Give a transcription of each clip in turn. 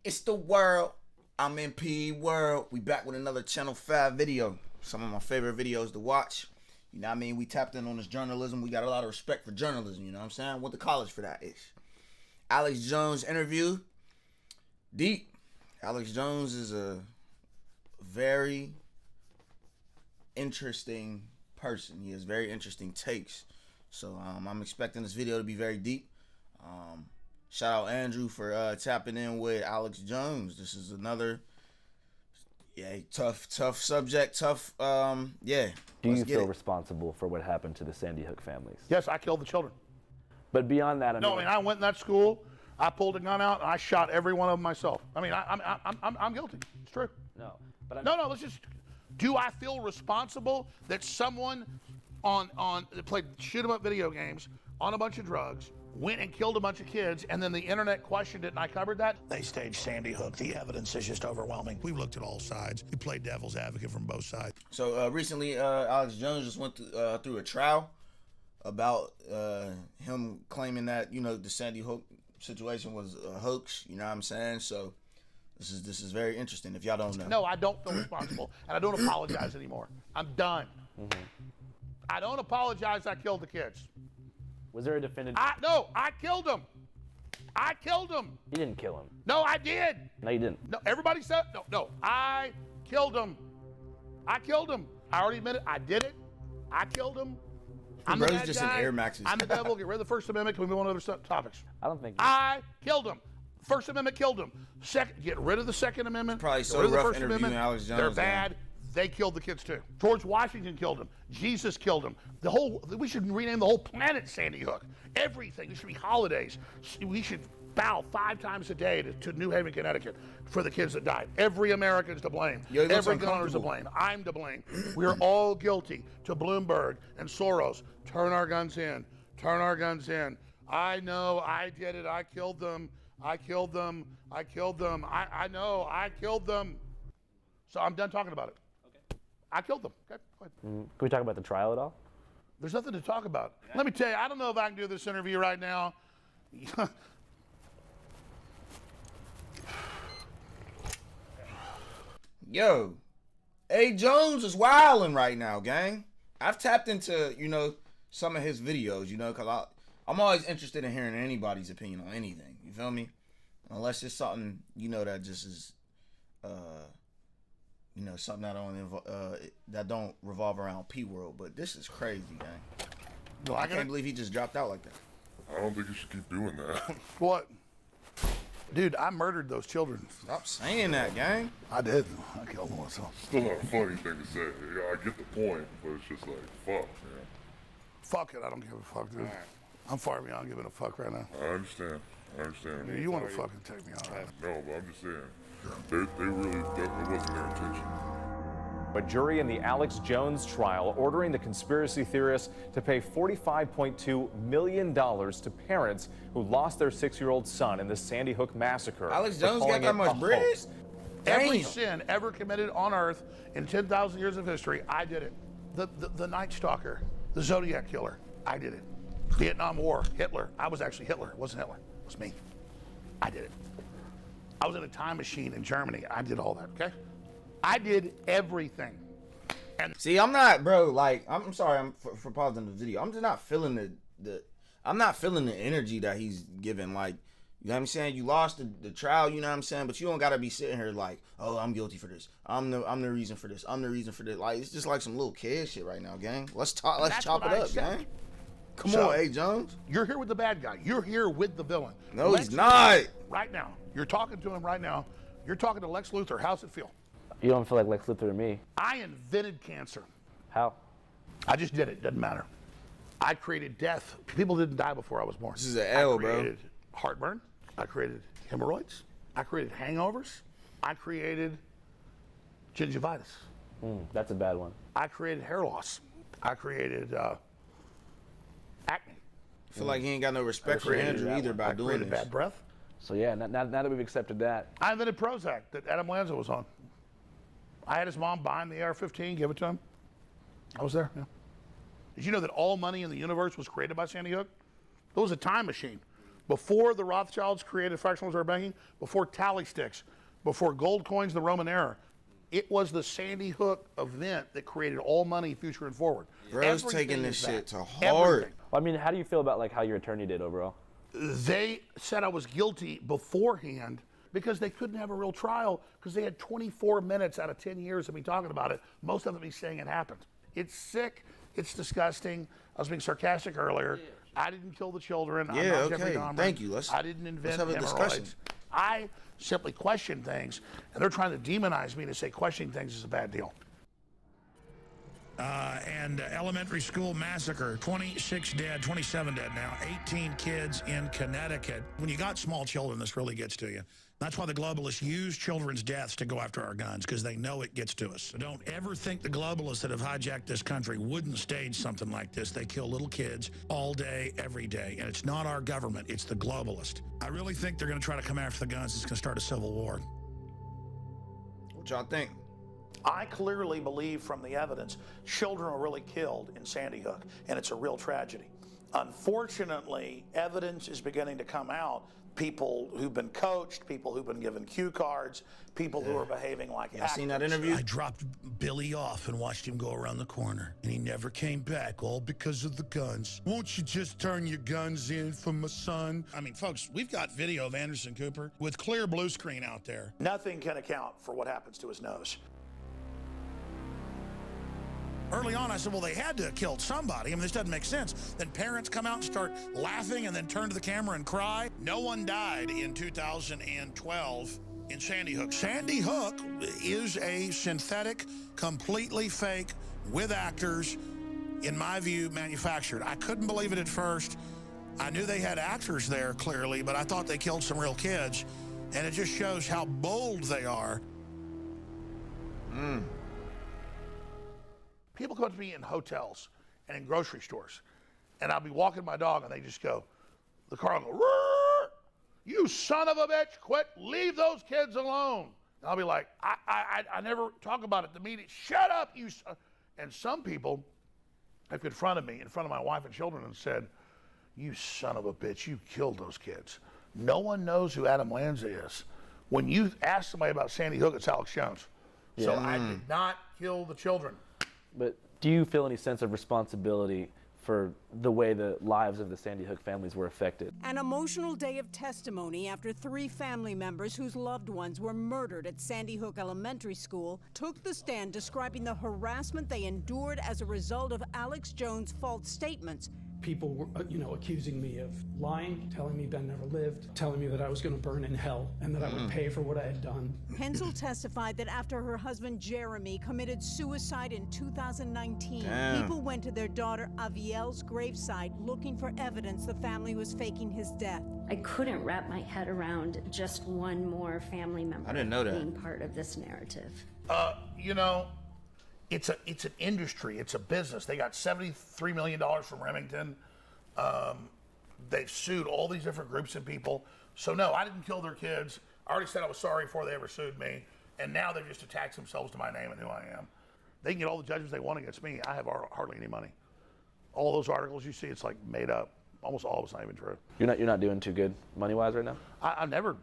It's the world. I'm in PE World. We back with another Channel 5 video. Some of my favorite videos to watch. You know what I mean? We tapped in on this journalism. We got a lot of respect for journalism, you know what I'm saying? I went to college for that ish. Alex Jones interview. Deep. Alex Jones is a very interesting person. He has very interesting takes. So I'm expecting this video to be very deep. Shout out Andrew for tapping in with Alex Jones. This is another tough subject, tough Do you feel responsible for what happened to the Sandy Hook families? Yes, I killed the children. But beyond that, I went in that school, I pulled a gun out, and I shot every one of them myself. I mean, I'm guilty. It's true. No, let's just, do I feel responsible that someone that played shoot 'em up video games on a bunch of drugs, went and killed a bunch of kids, and then the internet questioned it and I covered that? They staged Sandy Hook. The evidence is just overwhelming. We looked at all sides. We played devil's advocate from both sides. So recently, Alex Jones just went through a trial about him claiming that, you know, the Sandy Hook situation was a hoax, you know what I'm saying? So this is very interesting if y'all don't know. No, I don't feel responsible, and I don't apologize anymore. I'm done. I don't apologize I killed the kids. Was there a definitive? No, I killed him. I killed him. You didn't kill him. No, I did. No, you didn't. No, everybody said, no, I killed him. I killed him. I already admitted I did it. I killed him. I'm the bad just guy. in Air Maxes. I'm the devil. Get rid of the First Amendment. Can we move on to other topics? I don't think. I killed him. First Amendment killed him. Get rid of the Second Amendment. Probably Get so rid of the rough First interviewing Amendment. Alex Jones. They're bad. They killed the kids too. George Washington killed him. Jesus killed him. We should rename the whole planet Sandy Hook. Everything. There should be holidays. We should bow 5 times a day to New Haven, Connecticut for the kids that died. Every American's to blame. Every gun owner's to blame. I'm to blame. We are all guilty. To Bloomberg and Soros. Turn our guns in. Turn our guns in. I know. I did it. I killed them. I killed them. I killed them. I know. I killed them. So I'm done talking about it. Okay. I killed them. Okay, go ahead. Can we talk about the trial at all? There's nothing to talk about. Yeah. Let me tell you, I don't know if I can do this interview right now. Yo, A. Jones is wilding right now, gang. I've tapped into, you know, some of his videos, you know, because I'm always interested in hearing anybody's opinion on anything. You feel me? Unless it's something, you know, that just is, you know, something that don't revolve around P World. But this is crazy, gang. No, I can't believe he just dropped out like that. I don't think you should keep doing that. What? Dude, I murdered those children. Stop saying that, gang. I did. I killed them myself. Still not a funny thing to say. Yeah, I get the point, but it's just like, fuck, man. Fuck it. I don't give a fuck, dude. I'm far beyond giving a fuck right now. I understand. Dude, you want to fucking take me out, right? No, but I'm just saying. They really, that wasn't their intention. A jury in the Alex Jones trial ordering the conspiracy theorists to pay $45.2 million to parents who lost their 6-year-old son in the Sandy Hook massacre. Alex Jones got that much bread? Every sin ever committed on Earth in 10,000 years of history, I did it. The Night Stalker, the Zodiac Killer, I did it. Vietnam War, Hitler. I was actually Hitler. It wasn't Hitler. It was me. I did it. I was in a time machine in Germany. I did all that, okay? I did everything. And see, I'm not, bro, like, I'm sorry for pausing the video. I'm just not feeling I'm not feeling the energy that he's giving. Like, you know what I'm saying? You lost the trial, you know what I'm saying? But you don't gotta be sitting here like, oh, I'm guilty for this. I'm the reason for this. I'm the reason for this. Like, it's just like some little kid shit right now, gang. Let's chop it up, gang. Come on, A. Jones. You're here with the bad guy. You're here with the villain. No, he's not. Right now. You're talking to him right now. You're talking to Lex Luthor. How's it feel? You don't feel like Lex Luthor to me. I invented cancer. How? I just did it. Doesn't matter. I created death. People didn't die before I was born. This is an L, bro. I created heartburn. I created hemorrhoids. I created hangovers. I created gingivitis. That's a bad one. I created hair loss. I created acne. I feel like he ain't got no respect for Andrew either by doing this. Bad breath. So yeah, now that we've accepted that. I invented Prozac that Adam Lanza was on. I had his mom buying the AR-15, give it to him. I was there, yeah. Did you know that all money in the universe was created by Sandy Hook? It was a time machine. Before the Rothschilds created fractional reserve banking, before tally sticks, before gold coins, the Roman era, it was the Sandy Hook event that created all money, future and forward. Bro's Everything taking this is that. shit to heart. Everything. Well, I mean, how do you feel about like how your attorney did overall? They said I was guilty beforehand because they couldn't have a real trial because they had 24 minutes out of 10 years of me talking about it, most of them me saying it happened. It's sick. It's disgusting. I was being sarcastic earlier. I didn't kill the children. I'm Yeah, not Jeffrey okay. Dahmer. Thank you. I didn't invent have a discussion. hemorrhoids. I simply question things, and they're trying to demonize me to say questioning things is a bad deal. And elementary school massacre, 26 dead, 27 dead now, 18 kids in Connecticut. When you got small children, this really gets to you. That's why the globalists use children's deaths to go after our guns, because they know it gets to us. So don't ever think the globalists that have hijacked this country wouldn't stage something like this. They kill little kids all day, every day. And it's not our government, it's the globalist. I really think they're going to try to come after the guns. It's going to start a civil war. What y'all think? I clearly believe from the evidence, children were really killed in Sandy Hook, and it's a real tragedy. Unfortunately, evidence is beginning to come out. People who've been coached, people who've been given cue cards, people who are behaving like actors. Seen that interview? I dropped Billy off and watched him go around the corner, and he never came back, all because of the guns. Won't you just turn your guns in for my son? I mean, folks, we've got video of Anderson Cooper with clear blue screen out there. Nothing can account for what happens to his nose. Early on, I said, well, they had to have killed somebody. I mean, this doesn't make sense. Then parents come out and start laughing and then turn to the camera and cry. No one died in 2012 in Sandy Hook. Sandy Hook is a synthetic, completely fake, with actors, in my view, manufactured. I couldn't believe it at first. I knew they had actors there, clearly, but I thought they killed some real kids. And it just shows how bold they are. People come up to me in hotels and in grocery stores, and I'll be walking my dog, and they just go, the car will go, "Roar! You son of a bitch, quit, leave those kids alone." And I'll be like, I never talk about it to me. Shut up, you son. And some people have confronted me in front of my wife and children and said, "You son of a bitch, you killed those kids." No one knows who Adam Lanza is. When you ask somebody about Sandy Hook, it's Alex Jones. So I did not kill the children. But do you feel any sense of responsibility for the way the lives of the Sandy Hook families were affected? An emotional day of testimony after 3 family members whose loved ones were murdered at Sandy Hook Elementary School took the stand describing the harassment they endured as a result of Alex Jones' false statements. People were, accusing me of lying, telling me Ben never lived, telling me that I was going to burn in hell and that I would pay for what I had done. Hensel testified that after her husband Jeremy committed suicide in 2019, people went to their daughter Avielle's gravesite looking for evidence the family was faking his death. I couldn't wrap my head around just one more family member being part of this narrative. It's an industry, it's a business. They got $73 million from Remington. They've sued all these different groups and people. So no, I didn't kill their kids. I already said I was sorry before they ever sued me. And now they've just attached themselves to my name and who I am. They can get all the judgments they want against me. I have hardly any money. All those articles you see, it's like made up. Almost all of it's not even true. You're not doing too good money-wise right now? I never,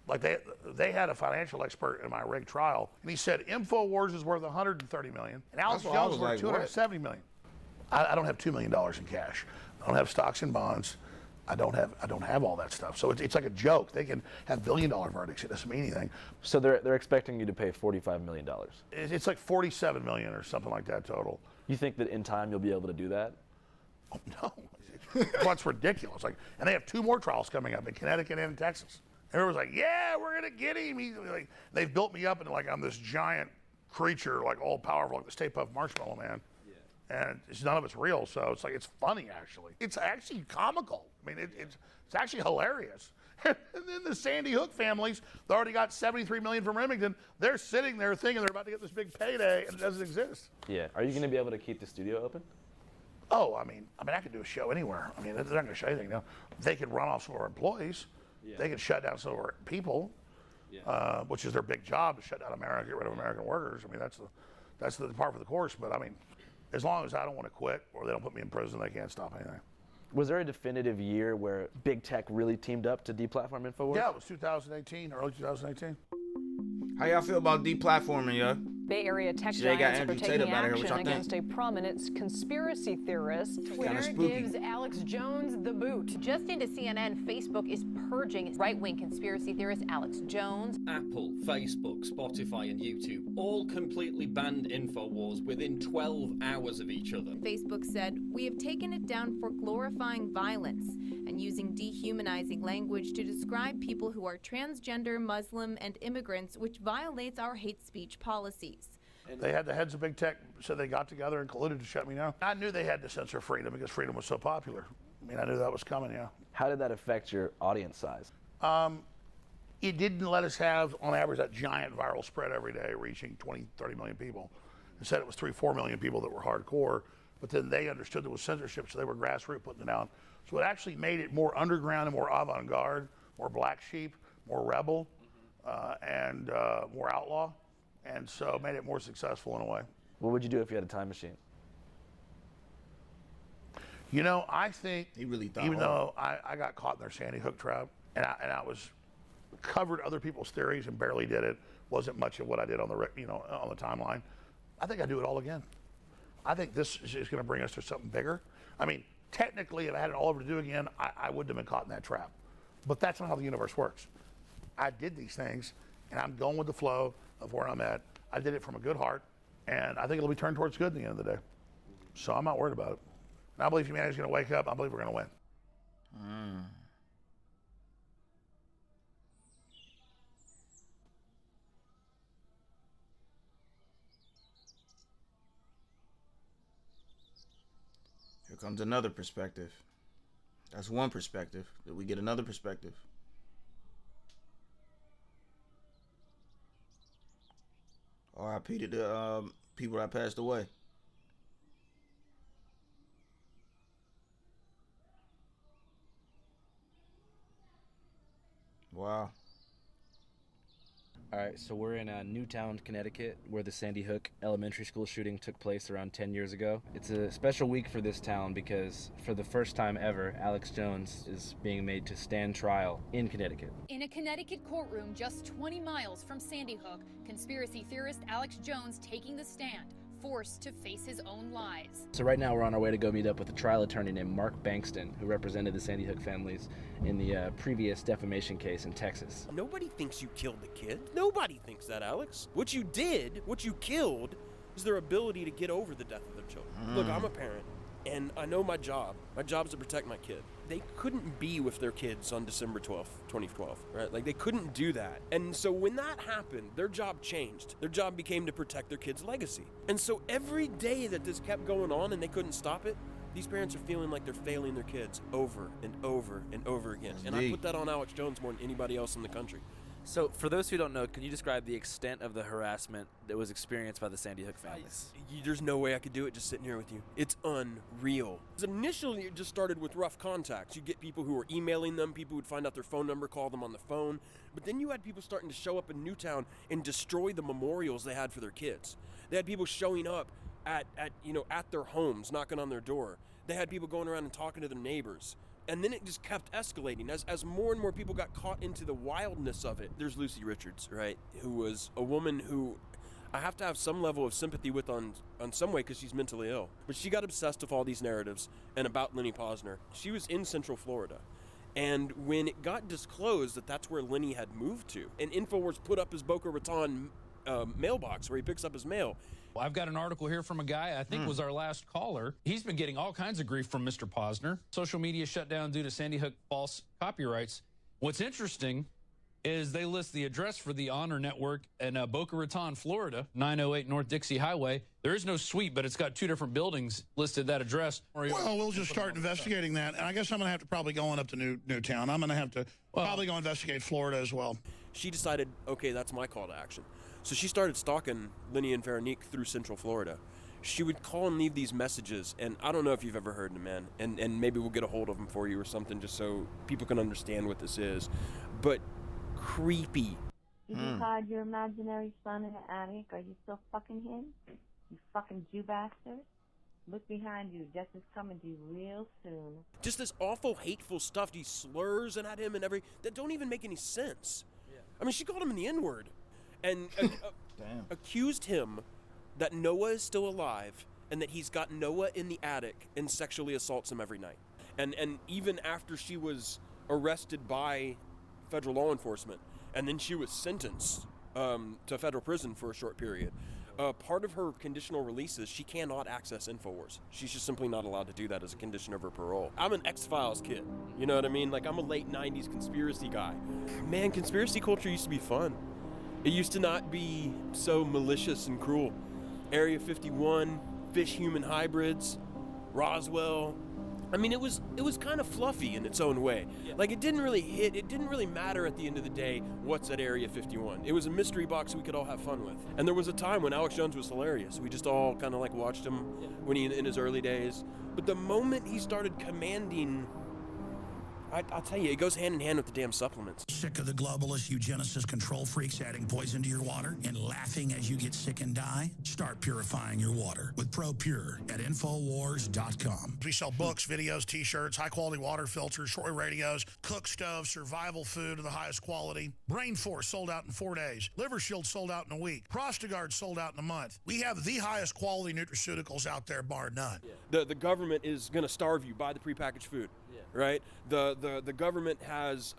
they had a financial expert in my rig trial, and he said InfoWars is worth $130 million, and Alex Jones is worth $270 million. I don't have $2 million in cash. I don't have stocks and bonds. I don't have all that stuff. So it's like a joke. They can have billion-dollar verdicts. It doesn't mean anything. So they're expecting you to pay $45 million. It's like $47 million or something like that total. You think that in time you'll be able to do that? Oh, no. That's ridiculous. And they have 2 more trials coming up in Connecticut and in Texas. Everyone's like, yeah, we're gonna get him. They've built me up into I'm this giant creature, all powerful, like the Stay Puft Marshmallow Man. Yeah. And none of it's real, so it's funny actually. It's actually comical. I mean, it's actually hilarious. And then the Sandy Hook families, they already got $73 million from Remington. They're sitting there thinking they're about to get this big payday, and it doesn't exist. Yeah. Are you gonna be able to keep the studio open? Oh, I mean, I could do a show anywhere. I mean, they're not gonna show anything. No, they could run off some of our employees. Yeah. They could shut down some of our people, which is their big job, to shut down America, get rid of American workers. I mean, that's the part for the course. But I mean, as long as I don't want to quit or they don't put me in prison, they can't stop anything. Was there a definitive year where big tech really teamed up to deplatform InfoWars? Yeah, it was 2018, early 2018. How y'all feel about deplatforming, yo? Bay Area tech They got giants are Andrew taking Tate up out of here. What action y'all think? against a prominent conspiracy theorist. Kinda spooky. gives Alex Jones the boot. Just into CNN, Facebook is purging right-wing conspiracy theorist Alex Jones. Apple, Facebook, Spotify, and YouTube all completely banned InfoWars within 12 hours of each other. Facebook said, "We have taken it down for glorifying violence and using dehumanizing language to describe people who are transgender, Muslim, and immigrants, which violates our hate speech policies." They had the heads of big tech said they got together and colluded to shut me down. I knew they had to censor freedom because freedom was so popular. I mean, I knew that was coming, yeah. How did that affect your audience size? It didn't let us have, on average, that giant viral spread every day, reaching 20, 30 million people. Instead, it was 3, 4 million people that were hardcore, but then they understood there was censorship, so they were grassroots putting it down. So it actually made it more underground and more avant-garde, more black sheep, more rebel, and more outlaw, and so made it more successful in a way. What would you do if you had a time machine? You know, I think, He really thought even hard. though I got caught in their Sandy Hook trap, and I was covered other people's theories and barely did it, wasn't much of what I did on the on the timeline. I think I'd do it all again. I think this is going to bring us to something bigger. I mean, technically, if I had it all over to do again, I wouldn't have been caught in that trap. But that's not how the universe works. I did these things, and I'm going with the flow of where I'm at. I did it from a good heart, and I think it'll be turned towards good at the end of the day. So I'm not worried about it. And I believe humanity's going to wake up. I believe we're going to win. Here comes another perspective. That's one perspective. Did we get another perspective? R.I.P. to the people that passed away. Wow. All right, so we're in Newtown, Connecticut, where the Sandy Hook Elementary School shooting took place around 10 years ago. It's a special week for this town because for the first time ever, Alex Jones is being made to stand trial in Connecticut. In a Connecticut courtroom just 20 miles from Sandy Hook, conspiracy theorist Alex Jones taking the stand, forced to face his own lies. So right now we're on our way to go meet up with a trial attorney named Mark Bankston, who represented the Sandy Hook families in the previous defamation case in Texas. Nobody thinks you killed the kid. Nobody thinks that, Alex. What you did, what you killed, is their ability to get over the death of their children. Look, I'm a parent, and I know my job. My job is to protect my kid. They couldn't be with their kids on December 12th, 2012, right? Like, they couldn't do that. And so when that happened, their job changed. Their job became to protect their kid's legacy. And so every day that this kept going on and they couldn't stop it, these parents are feeling like they're failing their kids over and over and over again. And I put that on Alex Jones more than anybody else in the country. So, for those who don't know, can you describe the extent of the harassment that was experienced by the Sandy Hook families? There's no way I could do it just sitting here with you. It's unreal. Initially, it just started with rough contacts. You get people who were emailing them, people would find out their phone number, call them on the phone. But then you had people starting to show up in Newtown and destroy the memorials they had for their kids. They had people showing up at their homes, knocking on their door. They had people going around and talking to their neighbors. And then it just kept escalating as more and more people got caught into the wildness of it. There's Lucy Richards, right, who was a woman who I have to have some level of sympathy with on some way because she's mentally ill. But she got obsessed with all these narratives and about Lenny Posner. She was in Central Florida. And when it got disclosed that that's where Lenny had moved to, and InfoWars put up his Boca Raton mailbox where he picks up his mail. I've got an article here from a guy I think was our last caller. He's been getting all kinds of grief from Mr. Posner. Social media shut down due to Sandy Hook false copyrights. What's interesting is they list the address for the Honor Network in Boca Raton, Florida, 908 North Dixie Highway. There is no suite, but it's got 2 different buildings listed that address. Well, we'll just start investigating that. And I guess I'm going to have to probably go on up to Newtown. I'm going to have to probably go investigate Florida as well. She decided, okay, that's my call to action. So she started stalking Lenny and Veronique through Central Florida. She would call and leave these messages, and I don't know if you've ever heard them, man, and maybe we'll get a hold of them for you or something just so people can understand what this is. But creepy. Did you hide your imaginary son in the attic? Are you still fucking him? You fucking Jew bastard? Look behind you. Death is coming to you real soon. Just this awful, hateful stuff, these slurs and at him and that don't even make any sense. Yeah. I mean, she called him in the N-word and accused him that Noah is still alive and that he's got Noah in the attic and sexually assaults him every night. And even after she was arrested by federal law enforcement and then she was sentenced to federal prison for a short period, part of her conditional release is she cannot access InfoWars. She's just simply not allowed to do that as a condition of her parole. I'm an X-Files kid, you know what I mean? Like, I'm a late 90s conspiracy guy. Man, conspiracy culture used to be fun. It used to not be so malicious and cruel. Area 51, fish-human hybrids, Roswell. I mean, it was kind of fluffy in its own way. Yeah. Like, it didn't really matter at the end of the day what's at Area 51. It was a mystery box we could all have fun with. And there was a time when Alex Jones was hilarious. We just all kind of like watched him when he in his early days. But the moment he started commanding, I'll tell you, it goes hand in hand with the damn supplements. Sick of the globalists, eugenicists, control freaks adding poison to your water and laughing as you get sick and die? Start purifying your water with ProPure at Infowars.com. We sell books, videos, t-shirts, high-quality water filters, shortwave radios, cook stoves, survival food of the highest quality. Brain Force sold out in 4 days. Liver Shield sold out in a week. Prostagard sold out in a month. We have the highest quality nutraceuticals out there, bar none. The government is going to starve you. Buy the prepackaged food. Right? The government has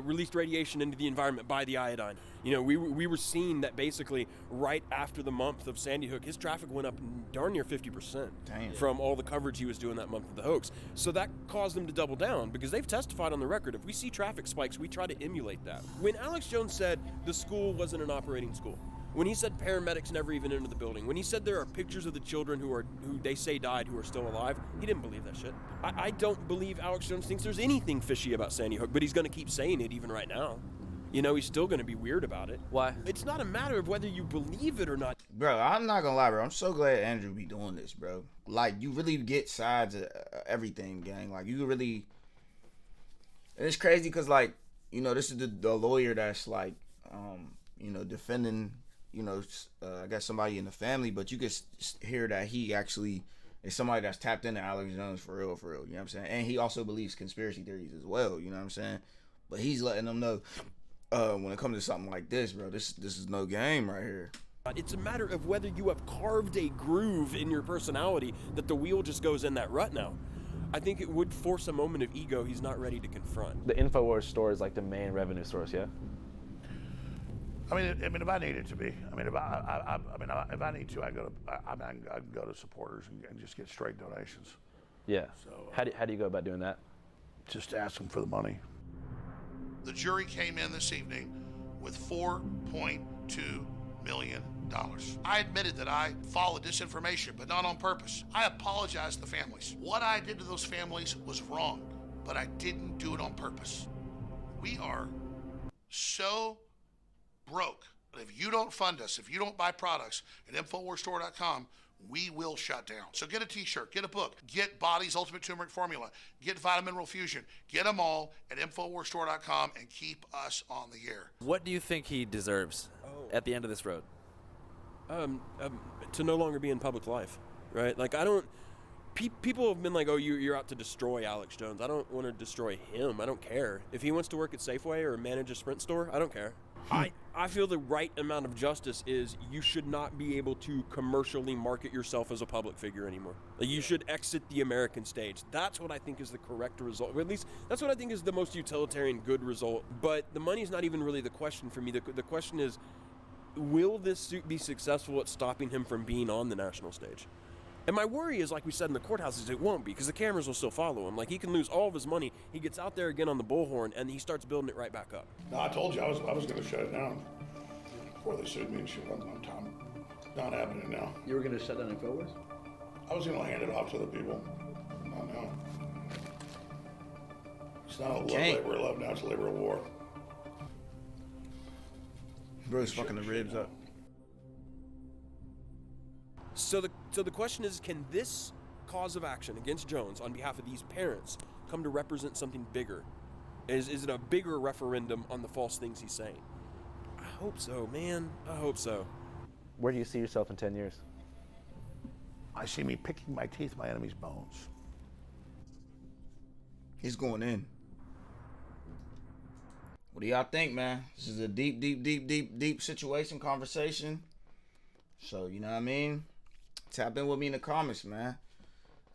released radiation into the environment by the iodine. You know, we were seeing that basically right after the month of Sandy Hook, his traffic went up darn near 50% from all the coverage he was doing that month of the hoax. So that caused them to double down because they've testified on the record. If we see traffic spikes, we try to emulate that. When Alex Jones said the school wasn't an operating school, when he said paramedics never even entered the building, when he said there are pictures of the children who they say died who are still alive, he didn't believe that shit. I don't believe Alex Jones thinks there's anything fishy about Sandy Hook, but he's going to keep saying it even right now. You know, he's still going to be weird about it. Why? It's not a matter of whether you believe it or not. Bro, I'm not going to lie, bro. I'm so glad Andrew be doing this, bro. Like, you really get sides of everything, gang. Like, you really... And it's crazy because, like, you know, this is the lawyer that's, like, you know, defending... you know, I guess somebody in the family, but you could hear that he actually is somebody that's tapped into Alex Jones for real, you know what I'm saying? And he also believes conspiracy theories as well, you know what I'm saying? But he's letting them know when it comes to something like this, bro, this is no game right here. It's a matter of whether you have carved a groove in your personality that the wheel just goes in that rut now. I think it would force a moment of ego he's not ready to confront. The InfoWars store is like the main revenue source, yeah? I mean, if I need it to be. I mean, if I need to, I can go to supporters and just get straight donations. Yeah. So how do you go about doing that? Just ask them for the money. The jury came in this evening with $4.2 million. I admitted that I followed disinformation, but not on purpose. I apologize to the families. What I did to those families was wrong, but I didn't do it on purpose. We are so broke. But if you don't fund us, if you don't buy products at InfoWarsStore.com, we will shut down. So get a t-shirt, get a book, get Body's Ultimate Turmeric Formula, get Vitamin Mineral Fusion, get them all at InfoWarsStore.com and keep us on the air. What do you think he deserves at the end of this road? To no longer be in public life, right? Like, I don't... People have been like, oh, you're out to destroy Alex Jones. I don't want to destroy him. I don't care. If he wants to work at Safeway or manage a Sprint store, I don't care. I feel the right amount of justice is you should not be able to commercially market yourself as a public figure anymore. Like, you should exit the American stage. That's what I think is the correct result. Or at least that's what I think is the most utilitarian good result. But the money's not even really the question for me. The question is, will this suit be successful at stopping him from being on the national stage? And my worry is, like we said in the courthouses, it won't be, because the cameras will still follow him. Like, he can lose all of his money. He gets out there again on the bullhorn, and he starts building it right back up. No, I told you I was going to shut it down before they sued me and shit on time. Not happening now. You were going to shut down InfoWars? I was going to hand it off to the people. Not now. It's not a labor of love now, it's a labor of war. Bro's fucking the ribs up. So the question is, can this cause of action against Jones on behalf of these parents come to represent something bigger? Is it a bigger referendum on the false things he's saying? I hope so, man. I hope so. Where do you see yourself in 10 years? I see me picking my teeth, my enemy's bones. He's going in. What do y'all think, man? This is a deep situation, conversation. So, you know what I mean? Tap in with me in the comments, man.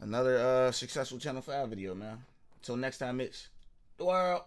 Another successful Channel 5 video, man. Until next time, it's the world.